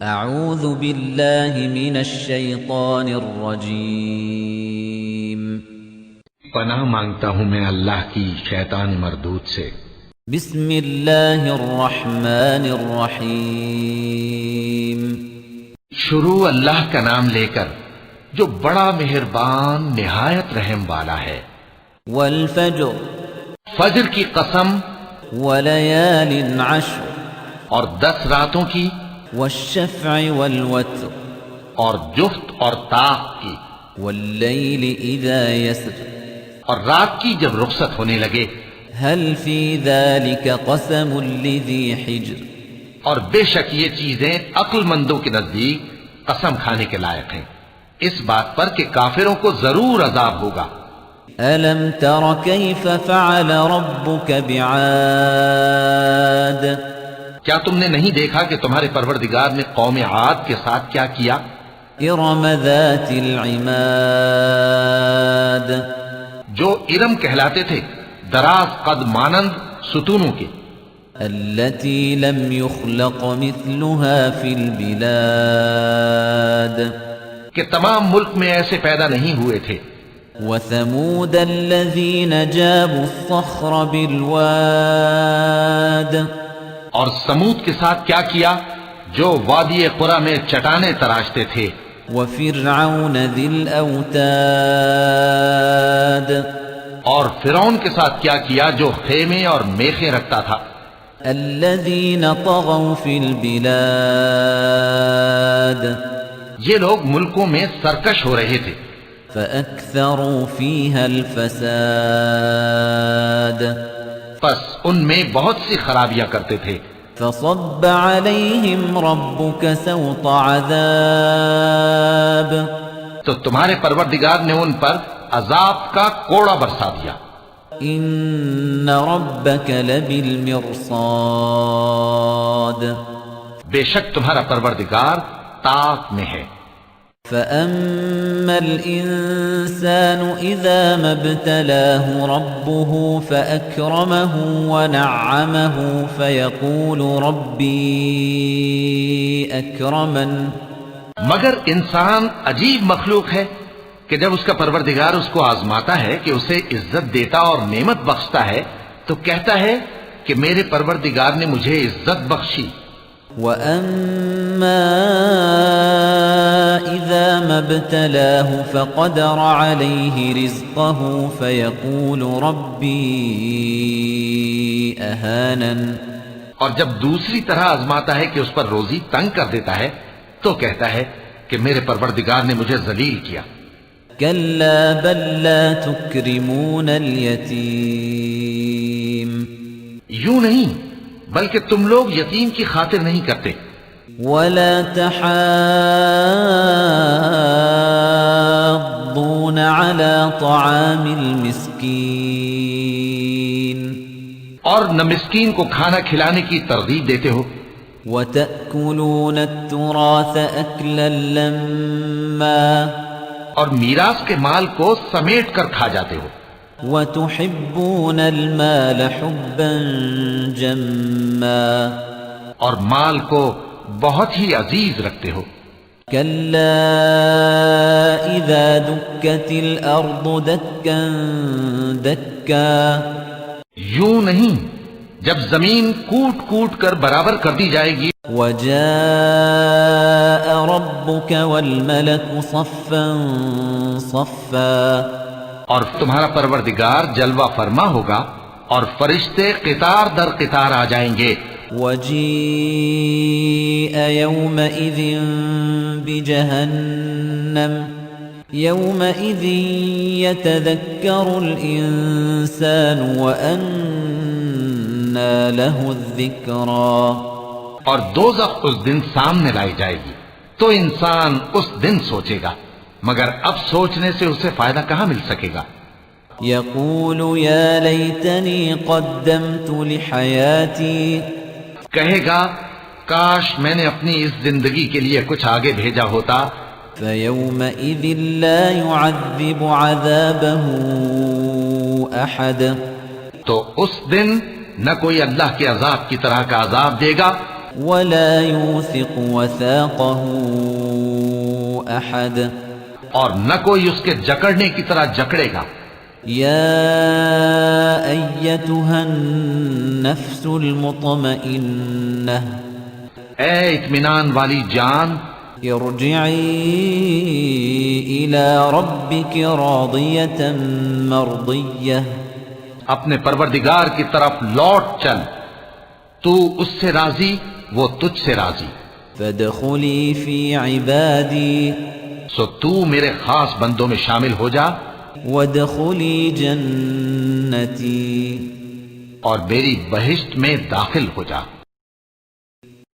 اعوذ باللہ من الشیطان الرجیم پناہ مانگتا ہوں میں اللہ کی شیطان مردود سے۔ بسم اللہ الرحمن الرحیم شروع اللہ کا نام لے کر جو بڑا مہربان نہایت رحم والا ہے۔ والفجر فجر کی قسم ولیال عشر اور 10 راتوں کی والشفع والوتر اور جفت اور طاق کی واللیل اذا یسر اور رات کی جب رخصت ہونے لگے۔ هل فی ذلک قسم لذی حجر اور بے شک یہ چیزیں عقل مندوں کے نزدیک قسم کھانے کے لائق ہیں، اس بات پر کہ کافروں کو ضرور عذاب ہوگا۔ الم تر کیف فعل ربک بعاد کیا تم نے نہیں دیکھا کہ تمہارے پروردگار نے قوم عاد کے ساتھ کیا کیا؟ ارم ذات العماد جو ارم کہلاتے تھے، دراز قد مانند ستونوں کے، التي لم يخلق مثلها في البلاد کہ تمام ملک میں ایسے پیدا نہیں ہوئے تھے۔ وثمود الذين جابوا الصخر بالواد اور سمود کے ساتھ کیا کیا جو وادی قرا میں چٹانیں تراشتے تھے۔ وفرعون ذي الاوتاد اور فرعون کے ساتھ کیا کیا جو خیمے اور میخیں رکھتا تھا۔ الذين طغوا في البلاد یہ لوگ ملکوں میں سرکش ہو رہے تھے، فأكثروا فيها الفساد پس ان میں بہت سی خرابیاں کرتے تھے۔ فصب عليهم ربك سوط عذاب تو تمہارے پروردگار نے ان پر عذاب کا کوڑا برسا دیا۔ ان ربك لبالمرصاد بے شک تمہارا پروردگار طاق میں ہے۔ فأما الإنسان إذا ما ابتلاه ربه فأكرمه ونعمه فيقول ربي أكرمن مگر انسان عجیب مخلوق ہے کہ جب اس کا پروردگار اس کو آزماتا ہے کہ اسے عزت دیتا اور نعمت بخشتا ہے تو کہتا ہے کہ میرے پروردگار نے مجھے عزت بخشی۔ وَأَمَّا إِذَا مَا ابْتَلَاهُ فَقَدَرَ عَلَيْهِ رِزْقَهُ فَيَقُولُ رَبِّي أَهَانَنِ اور جب دوسری طرح آزماتا ہے کہ اس پر روزی تنگ کر دیتا ہے تو کہتا ہے کہ میرے پروردگار نے مجھے ذلیل کیا۔ كَلَّا بَل لَّا تُكْرِمُونَ الْيَتِيمَ یوں نہیں بلکہ تم لوگ یتیم کی خاطر نہیں کرتے۔ وَلَا تَحَاضُّونَ عَلَى طَعَامِ الْمِسْكِينِ اور نہ مسکین کو کھانا کھلانے کی ترغیب دیتے ہو۔ وَتَأْكُلُونَ التُّرَاثَ أَكْلًا لَمًّا اور میراث کے مال کو سمیٹ کر کھا جاتے ہو۔ وَتُحِبُّونَ الْمَالَ حُبًّا جَمًّا اور مال کو بہت ہی عزیز رکھتے ہو۔ كَلَّا إِذَا دُكَّتِ الْأَرْضُ دَكًّا دَكًّا یوں نہیں جب زمین کوٹ کوٹ کر برابر کر دی جائے گی۔ وَجَاءَ رَبُّكَ وَالْمَلَكُ صَفًّا صَفًّا اور تمہارا پروردگار جلوہ فرما ہوگا اور فرشتے قطار در قطار آ جائیں گے۔ وَجِيءَ يَوْمَئِذٍ بِجَهَنَّمَ يَوْمَئِذٍ يَتَذَكَّرُ الْإِنسَانُ وَأَنَّى لَهُ الذِّكْرَى اور دوزخ اس دن سامنے لائی جائے گی تو انسان اس دن سوچے گا، مگر اب سوچنے سے اسے فائدہ کہاں مل سکے گا۔ يَقُولُ يَا لَيْتَنِي قَدَّمْتُ لِحَيَاتِي کہے گا کاش میں نے اپنی اس زندگی کے لیے کچھ آگے بھیجا ہوتا۔ فَيَوْمَئِذٍ لَّا يُعَذِّبُ عَذَابَهُ أَحَدٌ تو اس دن نہ کوئی اللہ کے عذاب کی طرح کا عذاب دے گا ولا يوثق وثاقه أحد اور نہ کوئی اس کے جکڑنے کی طرح جکڑے گا۔ يا أيتها النفس المطمئنة اے اطمینان والی جان، ارجعي إلى ربك راضية مرضية اپنے پروردگار کی طرف لوٹ چل، تو اس سے راضی، وہ تجھ سے راضی۔ فادخلي في عبادي سو تو میرے خاص بندوں میں شامل ہو جا، وادخلي جنتي اور میری بہشت میں داخل ہو جا۔